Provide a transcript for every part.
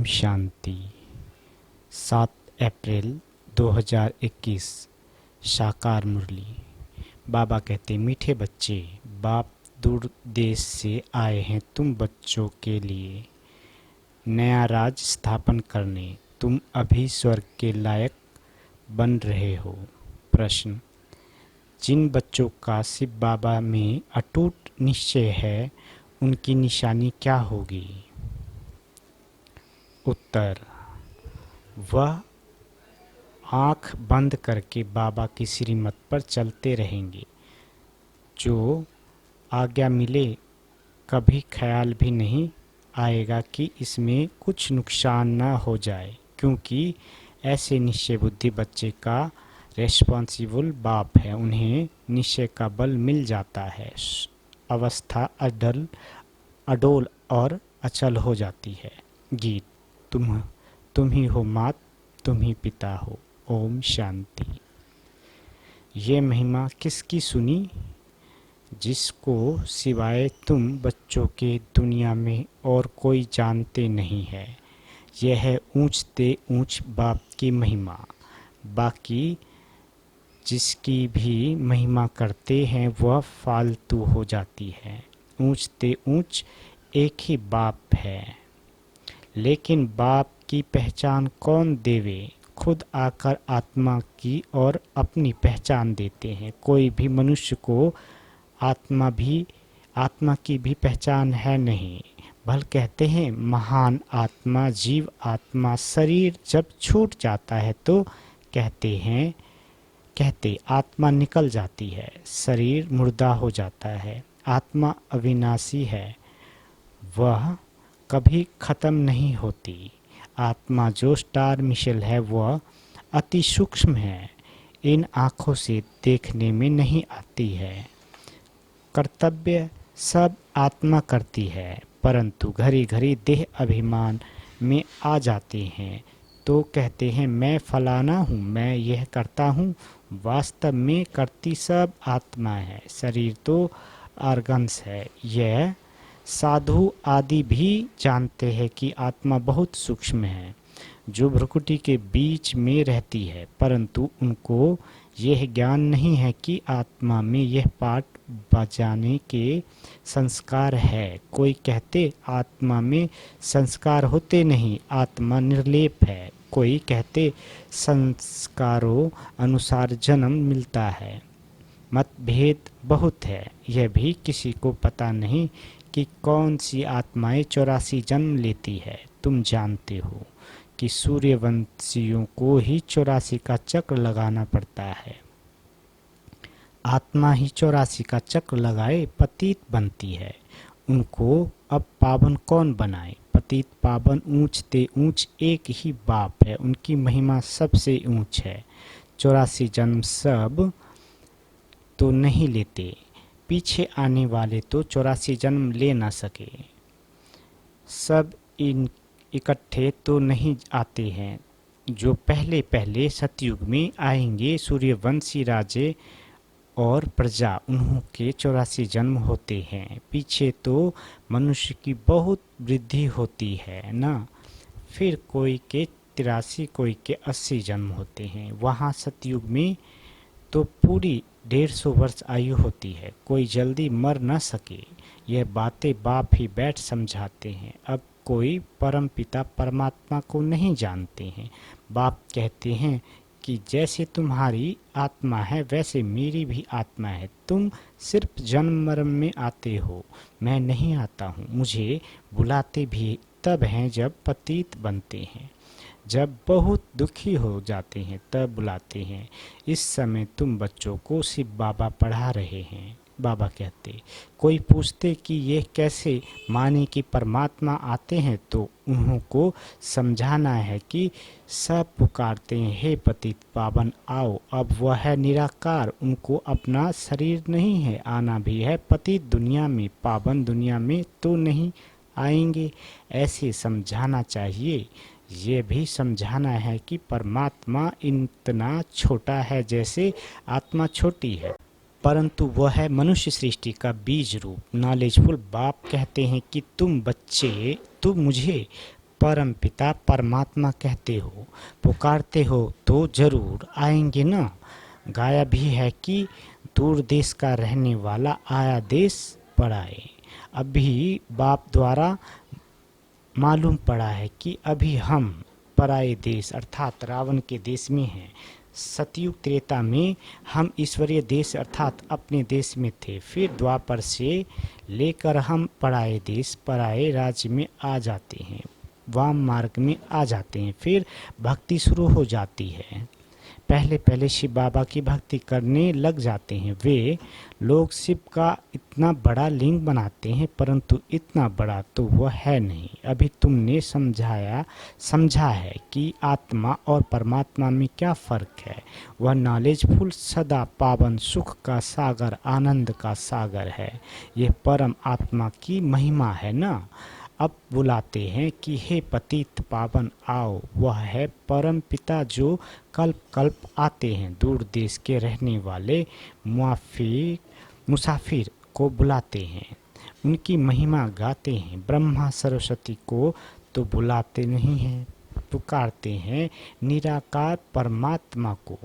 शांति। 7 अप्रैल 2021 साकार मुरली। बाबा कहते, मीठे बच्चे, बाप दूर देश से आए हैं तुम बच्चों के लिए नया राज स्थापन करने। तुम अभी स्वर्ग के लायक बन रहे हो। प्रश्न: जिन बच्चों का शिव बाबा में अटूट निश्चय है, उनकी निशानी क्या होगी? उत्तर: वह आँख बंद करके बाबा की श्रीमत पर चलते रहेंगे। जो आज्ञा मिले कभी ख्याल भी नहीं आएगा कि इसमें कुछ नुकसान न हो जाए, क्योंकि ऐसे निश्चय बुद्धि बच्चे का रेस्पॉन्सिबल बाप है। उन्हें निश्चय का बल मिल जाता है। अवस्था अडोल और अचल हो जाती है। गीत: तुम ही हो मात, तुम ही पिता हो। ओम शांति। ये महिमा किसकी सुनी? जिसको सिवाय तुम बच्चों के दुनिया में और कोई जानते नहीं है। यह है ऊंचते ऊंच बाप की महिमा। बाकी जिसकी भी महिमा करते हैं वह फालतू हो जाती है। ऊंचते ऊंच एक ही बाप है, लेकिन बाप की पहचान कौन देवे? खुद आकर आत्मा की और अपनी पहचान देते हैं। कोई भी मनुष्य को आत्मा की भी पहचान है नहीं। भल कहते हैं महान आत्मा, जीव आत्मा। शरीर जब छूट जाता है तो कहते आत्मा निकल जाती है, शरीर मुर्दा हो जाता है। आत्मा अविनाशी है, वह कभी खत्म नहीं होती। आत्मा जो स्टार मिशेल है वह अति सूक्ष्म है, इन आँखों से देखने में नहीं आती है। कर्तव्य सब आत्मा करती है, परंतु घड़ी घड़ी देह अभिमान में आ जाते हैं तो कहते हैं मैं फलाना हूँ, मैं यह करता हूँ। वास्तव में करती सब आत्मा है, शरीर तो ऑर्गन्स है। यह साधु आदि भी जानते हैं कि आत्मा बहुत सूक्ष्म है, जो भ्रुकुटी के बीच में रहती है, परंतु उनको यह ज्ञान नहीं है कि आत्मा में यह पाठ बजाने के संस्कार है। कोई कहते आत्मा में संस्कार होते नहीं, आत्मा निर्लेप है। कोई कहते संस्कारों अनुसार जन्म मिलता है। मतभेद बहुत है। यह भी किसी को पता नहीं कि कौन सी आत्माएं 84 जन्म लेती है। तुम जानते हो कि सूर्यवंशियों को ही 84 का चक्र लगाना पड़ता है। आत्मा ही 84 का चक्र लगाए पतित बनती है। उनको अब पावन कौन बनाए? पतित पावन ऊंचते ऊंच एक ही बाप है, उनकी महिमा सबसे ऊंच है। 84 जन्म सब तो नहीं लेते, पीछे आने वाले तो 84 जन्म ले ना सके। सब इकट्ठे तो नहीं आते हैं। जो पहले पहले सतयुग में आएंगे सूर्यवंशी राजे और प्रजा, उन्हों के 84 जन्म होते हैं। पीछे तो मनुष्य की बहुत वृद्धि होती है ना। फिर कोई के 83, कोई के 80 जन्म होते हैं। वहाँ सतयुग में तो पूरी 150 वर्ष आयु होती है। कोई जल्दी मर न सके, यह बातें बाप ही बैठ समझाते हैं। अब कोई परम पिता परमात्मा को नहीं जानते हैं। बाप कहते हैं कि जैसे तुम्हारी आत्मा है वैसे मेरी भी आत्मा है। तुम सिर्फ जन्म मरण में आते हो, मैं नहीं आता हूँ। मुझे बुलाते भी तब हैं जब पतित बनते हैं, जब बहुत दुखी हो जाते हैं तब बुलाते हैं। इस समय तुम बच्चों को शिव बाबा पढ़ा रहे हैं। बाबा कहते, कोई पूछते कि ये कैसे माने कि परमात्मा आते हैं, तो उन्हों को समझाना है कि सब पुकारते हैं हे पतित पावन आओ। अब वह है निराकार, उनको अपना शरीर नहीं है, आना भी है पतित दुनिया में, पावन दुनिया में तो नहीं आएंगे। ऐसे समझाना चाहिए। ये भी समझाना है कि परमात्मा इतना छोटा है जैसे आत्मा छोटी है, परंतु वह है मनुष्य सृष्टि का बीज रूप। नॉलेजफुल बाप कहते हैं कि तुम बच्चे, तुम मुझे परम पिता परमात्मा कहते हो, पुकारते हो तो जरूर आएंगे ना। गाया भी है कि दूर देश का रहने वाला आया देश पराए। अभी बाप द्वारा मालूम पड़ा है कि अभी हम पराए देश अर्थात रावण के देश में हैं। सतयुग त्रेता में हम ईश्वरीय देश अर्थात अपने देश में थे, फिर द्वापर से लेकर हम पराए देश पराए राज्य में आ जाते हैं, वाम मार्ग में आ जाते हैं, फिर भक्ति शुरू हो जाती है। पहले पहले शिव बाबा की भक्ति करने लग जाते हैं। वे लोग शिव का इतना बड़ा लिंग बनाते हैं, परंतु इतना बड़ा तो वह है नहीं। अभी तुमने समझा है कि आत्मा और परमात्मा में क्या फर्क है। वह नॉलेजफुल सदा पावन सुख का सागर आनंद का सागर है। यह परम आत्मा की महिमा है ना। अब बुलाते हैं कि हे पतित पावन आओ। वह है परम पिता जो कल्प कल्प आते हैं। दूर देश के रहने वाले मुसाफिर को बुलाते हैं, उनकी महिमा गाते हैं। ब्रह्मा सरस्वती को तो बुलाते नहीं हैं, पुकारते हैं निराकार परमात्मा को।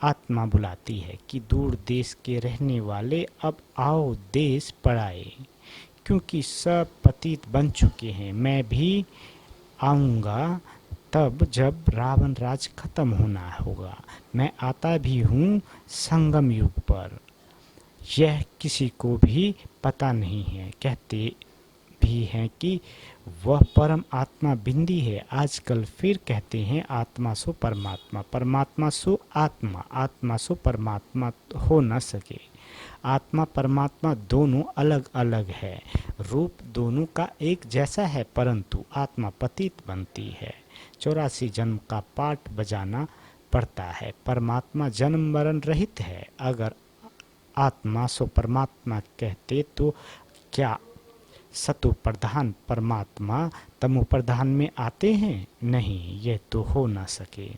आत्मा बुलाती है कि दूर देश के रहने वाले अब आओ देश पराए, क्योंकि सब पतित बन चुके हैं। मैं भी आऊँगा तब जब रावण राज खत्म होना होगा। मैं आता भी हूँ संगम युग पर, यह किसी को भी पता नहीं है। कहते भी हैं कि वह परम आत्मा बिंदी है। आजकल फिर कहते हैं आत्मा सो परमात्मा, परमात्मा सो आत्मा, आत्मा सो परमात्मा हो न सके। आत्मा परमात्मा दोनों अलग अलग है, रूप दोनों का एक जैसा है, परंतु आत्मा पतित बनती है। 84 जन्म का पाठ बजाना पड़ता है। परमात्मा जन्म मरण रहित है। अगर आत्मा सो परमात्मा कहते तो क्या सतो प्रधान परमात्मा तमो प्रधान में आते हैं? नहीं, यह तो हो ना सके।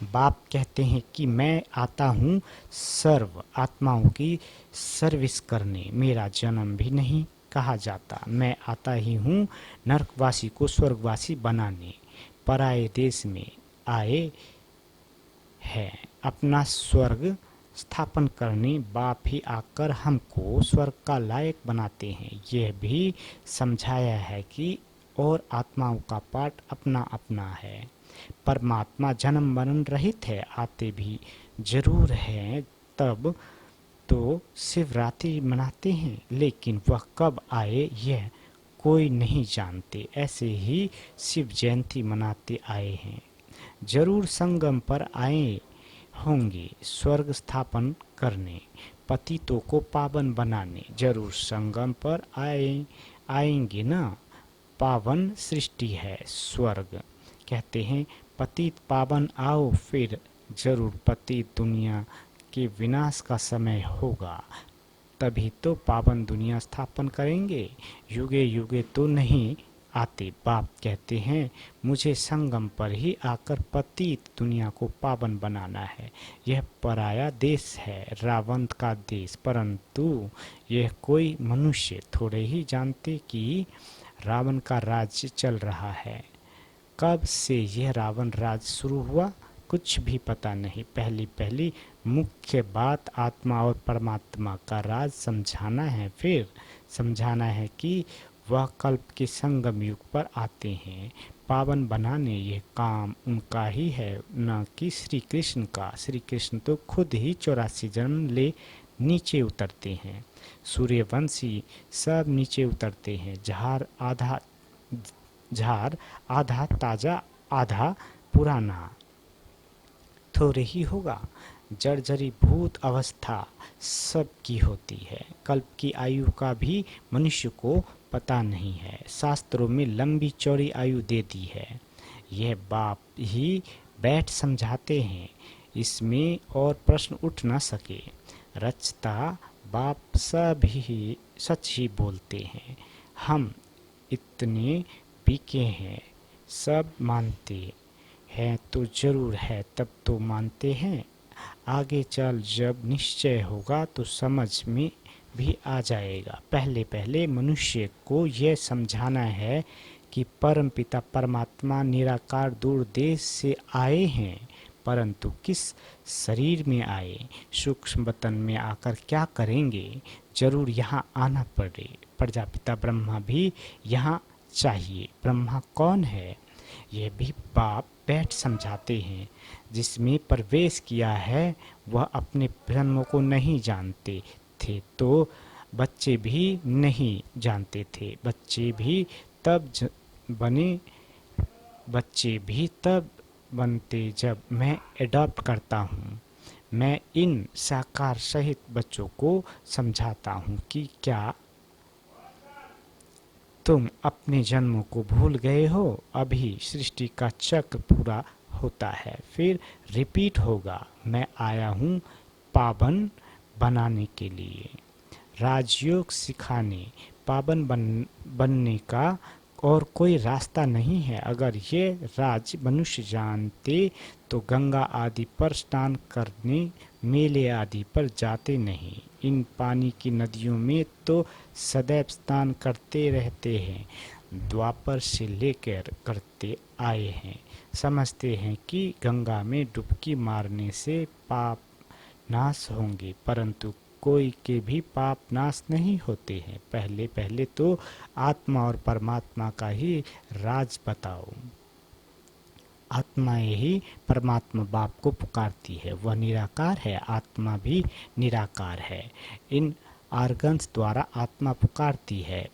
बाप कहते हैं कि मैं आता हूँ सर्व आत्माओं की सर्विस करने। मेरा जन्म भी नहीं कहा जाता। मैं आता ही हूँ नरकवासी को स्वर्गवासी बनाने। पराये देश में आए हैं अपना स्वर्ग स्थापन करने। बाप ही आकर हमको स्वर्ग का लायक बनाते हैं। यह भी समझाया है कि और आत्माओं का पाठ अपना अपना है। परमात्मा जन्म मरण रहित है, आते भी जरूर हैं। तब तो शिवरात्रि मनाते हैं, लेकिन वह कब आए यह कोई नहीं जानते। ऐसे ही शिव जयंती मनाते आए हैं। जरूर संगम पर आए होंगे स्वर्ग स्थापन करने, पतितों को पावन बनाने। जरूर संगम पर आएंगे ना। पावन सृष्टि है स्वर्ग। कहते हैं पतित पावन आओ, फिर जरूर पतित दुनिया के विनाश का समय होगा, तभी तो पावन दुनिया स्थापन करेंगे। युगे युगे तो नहीं आते। बाप कहते हैं मुझे संगम पर ही आकर पतित दुनिया को पावन बनाना है। यह पराया देश है, रावण का देश, परंतु यह कोई मनुष्य थोड़े ही जानते कि रावण का राज्य चल रहा है। कब से यह रावण राज शुरू हुआ कुछ भी पता नहीं। पहली मुख्य बात आत्मा और परमात्मा का राज समझाना है। फिर समझाना है कि वह कल्प के संगम युग पर आते हैं पावन बनाने। यह काम उनका ही है, न कि श्री कृष्ण का। श्री कृष्ण तो खुद ही 84 जन्म ले नीचे उतरते हैं। सूर्यवंशी सब नीचे उतरते हैं। झार आधा ताजा आधा पुराना थोड़े ही होगा। जर्जरी भूत अवस्था सबकी होती है। कल्प की आयु का भी मनुष्य को पता नहीं है। शास्त्रों में लंबी चौड़ी आयु दे दी है। यह बाप ही बैठ समझाते हैं, इसमें और प्रश्न उठ न सके। रचता बाप सब ही सच ही बोलते हैं। हम इतने पीके हैं, सब मानते हैं तो जरूर है, तब तो मानते हैं। आगे चल जब निश्चय होगा तो समझ में भी आ जाएगा। पहले पहले मनुष्य को यह समझाना है कि परमपिता परमात्मा निराकार दूर देश से आए हैं, परंतु किस शरीर में आए, सूक्ष्म वतन में आकर क्या करेंगे, जरूर यहाँ आना पड़े। प्रजापिता ब्रह्मा भी यहाँ चाहिए। ब्रह्मा कौन है, यह भी बाप बैठ समझाते हैं। जिसमें प्रवेश किया है वह अपने जन्म को नहीं जानते थे, तो बच्चे भी नहीं जानते थे। बने बच्चे भी तब बनते जब मैं एडॉप्ट करता हूँ। मैं इन साकार सहित बच्चों को समझाता हूँ कि क्या तुम अपने जन्मों को भूल गए हो। अभी सृष्टि का चक्र पूरा होता है, फिर रिपीट होगा। मैं आया हूँ पावन बनाने के लिए, राजयोग सिखाने। पावन बनने का और कोई रास्ता नहीं है। अगर ये राज मनुष्य जानते तो गंगा आदि पर स्नान करने, मेले आदि पर जाते नहीं। इन पानी की नदियों में तो सदैव स्नान करते रहते हैं, द्वापर से लेकर करते आए हैं। समझते हैं कि गंगा में डुबकी मारने से पाप नाश होंगे, परंतु कोई के भी पाप नाश नहीं होते हैं। पहले पहले तो आत्मा और परमात्मा का ही राज बताओ। आत्मा ही परमात्मा बाप को पुकारती है, वह निराकार है, आत्मा भी निराकार है। इन आर्गन्स द्वारा आत्मा पुकारती है।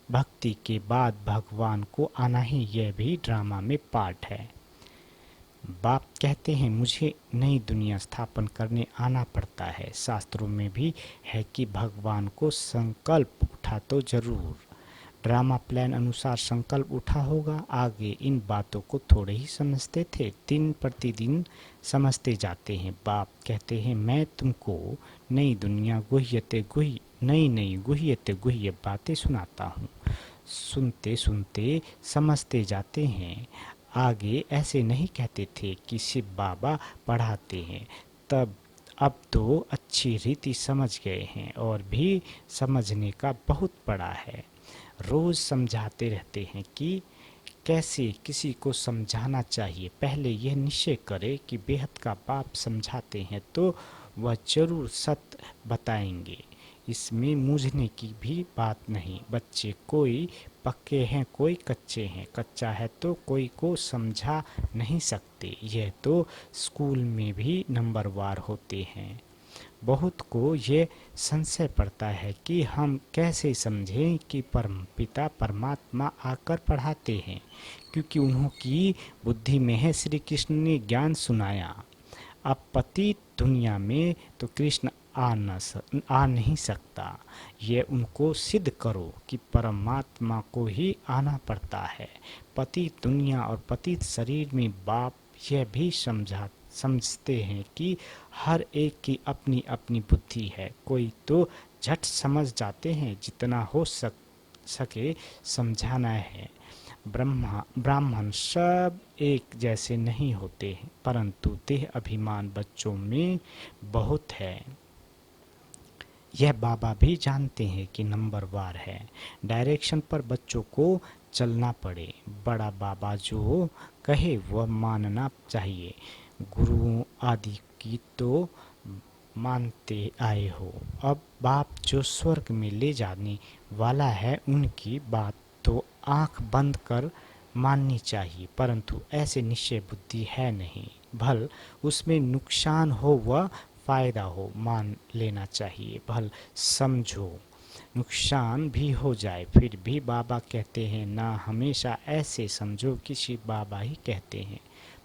भक्ति के बाद भगवान को आना ही, यह भी ड्रामा में पार्ट है। बाप कहते हैं मुझे नई दुनिया स्थापन करने आना पड़ता है। शास्त्रों में भी है कि भगवान को संकल्प उठा तो जरूर। ड्रामा प्लान अनुसार संकल्प उठा होगा। आगे इन बातों को थोड़े ही समझते थे, दिन प्रतिदिन समझते जाते हैं। बाप कहते हैं मैं तुमको नई दुनिया नई गुह्यते गुह्य बातें सुनाता हूँ। सुनते सुनते समझते जाते हैं। आगे ऐसे नहीं कहते थे कि शिव बाबा पढ़ाते हैं, अब तो अच्छी रीति समझ गए हैं और भी समझने का बहुत पड़ा है। रोज समझाते रहते हैं कि कैसे किसी को समझाना चाहिए। पहले यह निश्चय करे कि बेहद का बाप समझाते हैं तो वह जरूर सत्य बताएंगे। इसमें मूझने की भी बात नहीं। बच्चे कोई पक्के हैं, कोई कच्चे हैं। कच्चा है तो कोई को समझा नहीं सकते। यह तो स्कूल में भी नंबरवार होते हैं। बहुत को ये संशय पड़ता है कि हम कैसे समझें कि परमपिता परमात्मा आकर पढ़ाते हैं, क्योंकि उन्होंने बुद्धि में है। श्री कृष्ण ने ज्ञान सुनाया। अब पतित दुनिया में तो कृष्ण आ नहीं सकता। ये उनको सिद्ध करो कि परमात्मा को ही आना पड़ता है। पतित दुनिया और पतित शरीर में बाप यह भी समझते हैं कि हर एक की अपनी अपनी बुद्धि है। कोई तो झट समझ जाते हैं, जितना हो सके समझाना है। ब्राह्मण सब एक जैसे नहीं होते हैं, परंतु देह अभिमान बच्चों में बहुत है। यह बाबा भी जानते हैं कि नंबरवार है। डायरेक्शन पर बच्चों को चलना पड़े। बड़ा बाबा जो कहे वह मानना चाहिए। गुरुओं आदि की तो मानते आए हो। अब बाप जो स्वर्ग में ले जाने वाला है उनकी बात तो आंख बंद कर माननी चाहिए, परंतु ऐसे निश्चय बुद्धि है नहीं। भल उसमें नुकसान हो व फायदा हो, मान लेना चाहिए। भल समझो नुकसान भी हो जाए, फिर भी बाबा कहते हैं ना, हमेशा ऐसे समझो कि शिव बाबा ही कहते हैं।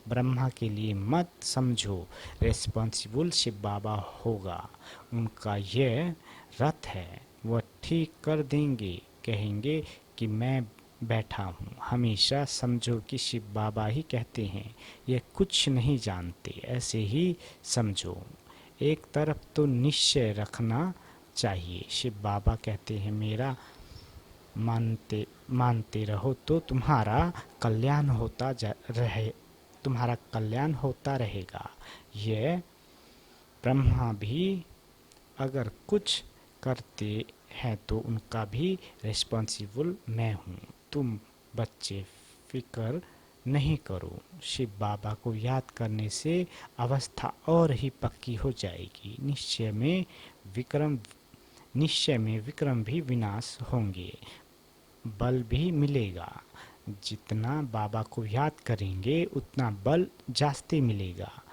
ब्रह्मा के लिए मत समझो, रेस्पॉन्सिबल शिव बाबा होगा। उनका यह रथ है, वह ठीक कर देंगे। कहेंगे कि मैं बैठा हूँ। हमेशा समझो कि शिव बाबा ही कहते हैं, ये कुछ नहीं जानते, ऐसे ही समझो। एक तरफ तो निश्चय रखना चाहिए। शिव बाबा कहते हैं मेरा मानते रहो तो तुम्हारा कल्याण होता रहेगा। यह ब्रह्मा भी अगर कुछ करते हैं तो उनका भी रिस्पॉन्सिबल मैं हूँ। तुम बच्चे फिक्र नहीं करो, शिव बाबा को याद करने से अवस्था और ही पक्की हो जाएगी। निश्चय में विक्रम भी विनाश होंगे, बल भी मिलेगा। जितना बाबा को याद करेंगे उतना बल जास्ती मिलेगा।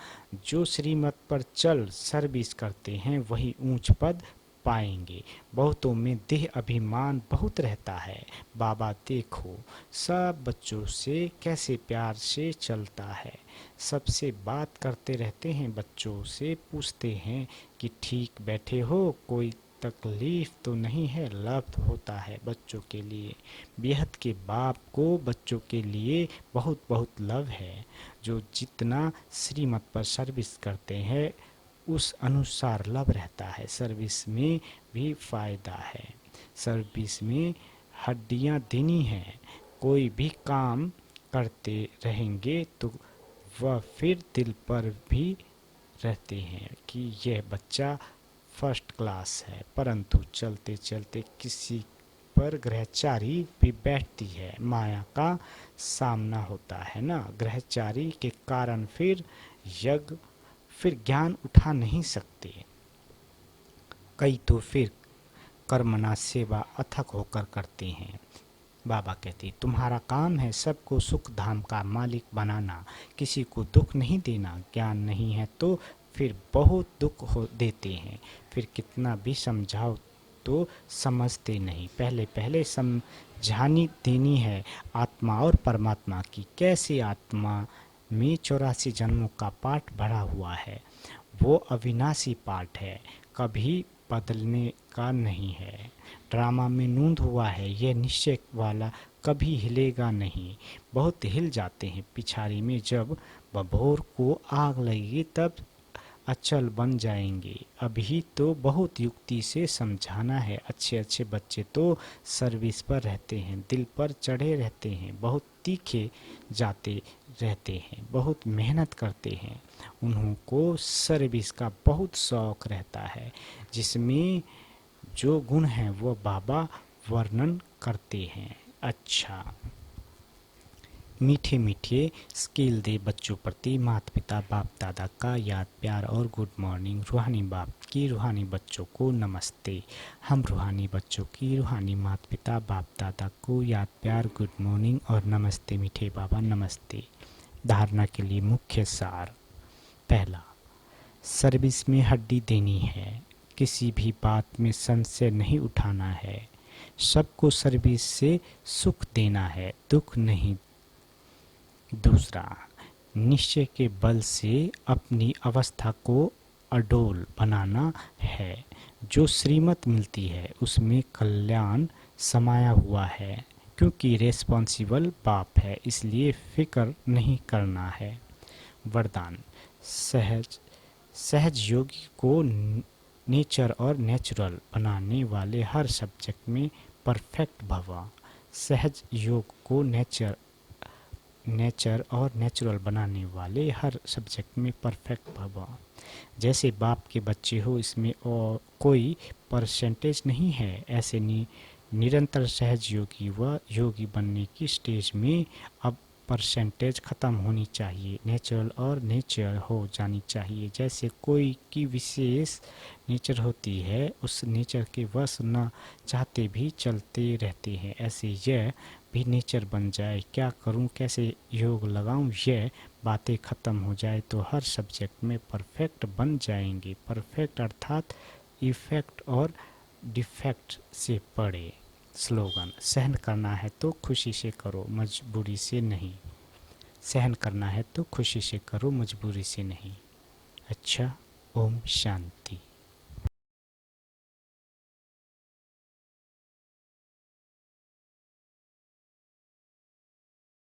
जो श्रीमत पर चल सर्विस करते हैं वही ऊंच पद पाएंगे। बहुतों में देह अभिमान बहुत रहता है। बाबा देखो सब बच्चों से कैसे प्यार से चलता है, सबसे बात करते रहते हैं, बच्चों से पूछते हैं कि ठीक बैठे हो, कोई तकलीफ तो नहीं है। लव होता है बच्चों के लिए, बेहद के बाप को बच्चों के लिए बहुत बहुत लव है। जो जितना श्रीमत पर सर्विस करते हैं उस अनुसार लव रहता है। सर्विस में भी फायदा है। सर्विस में हड्डियां देनी है। कोई भी काम करते रहेंगे तो वह फिर दिल पर भी रहते हैं कि यह बच्चा फर्स्ट क्लास है, परंतु चलते चलते किसी पर ग्रहचारी भी बैठती है। माया का सामना होता है ना, ग्रहचारी के कारण फिर ज्ञान उठा नहीं सकते। कई तो फिर कर्मना सेवा अथक होकर करते हैं। बाबा कहते तुम्हारा काम है सबको सुख धाम का मालिक बनाना, किसी को दुख नहीं देना। ज्ञान नहीं है तो फिर बहुत दुख हो देते हैं। फिर कितना भी समझाओ तो समझते नहीं। पहले पहले समझानी देनी है आत्मा और परमात्मा की। कैसे आत्मा में 84 जन्मों का पाठ भरा हुआ है, वो अविनाशी पाठ है, कभी बदलने का नहीं है। ड्रामा में नूंद हुआ है, यह निश्चय वाला कभी हिलेगा नहीं। बहुत हिल जाते हैं पिछाड़ी में, जब बभोर को आग लगेगी तब अचल बन जाएंगे। अभी तो बहुत युक्ति से समझाना है। अच्छे अच्छे बच्चे तो सर्विस पर रहते हैं, दिल पर चढ़े रहते हैं, बहुत तीखे जाते रहते हैं, बहुत मेहनत करते हैं। उन्हों को सर्विस का बहुत शौक रहता है। जिसमें जो गुण हैं वो बाबा वर्णन करते हैं। अच्छा, मीठे मीठे स्किल दे बच्चों प्रति माता पिता बाप दादा का याद प्यार और गुड मॉर्निंग। रूहानी बाप की रूहानी बच्चों को नमस्ते। हम रूहानी बच्चों की रूहानी माता पिता बाप दादा को याद प्यार गुड मॉर्निंग और नमस्ते। मीठे बाबा नमस्ते। धारणा के लिए मुख्य सार। पहला, सर्विस में हड्डी देनी है, किसी भी बात में संशय नहीं उठाना है, सबको सर्विस से सुख देना है, दुख नहीं। दूसरा, निश्चय के बल से अपनी अवस्था को अडोल बनाना है। जो श्रीमत मिलती है उसमें कल्याण समाया हुआ है, क्योंकि रेस्पॉन्सिबल बाप है, इसलिए फिक्र नहीं करना है। वरदान, सहज योगी को नेचर और नेचुरल बनाने वाले हर सब्जेक्ट में परफेक्ट भवा। सहज योग को नेचर और नेचुरल बनाने वाले हर सब्जेक्ट में परफेक्ट भवा। जैसे बाप के बच्चे हो, इसमें और कोई परसेंटेज नहीं है। ऐसे निरंतर सहज योगी व योगी बनने की स्टेज में अब परसेंटेज ख़त्म होनी चाहिए, नेचुरल और नेचर हो जानी चाहिए। जैसे कोई की विशेष नेचर होती है, उस नेचर के वश न चाहते भी चलते रहते हैं, ऐसे यह भी नेचर बन जाए। क्या करूं, कैसे योग लगाऊं, यह बातें ख़त्म हो जाए तो हर सब्जेक्ट में परफेक्ट बन जाएंगे। परफेक्ट अर्थात इफेक्ट और डिफेक्ट से पढ़े। स्लोगन, सहन करना है तो खुशी से करो, मजबूरी से नहीं। सहन करना है तो खुशी से करो, मजबूरी से नहीं। अच्छा, ओम शांति।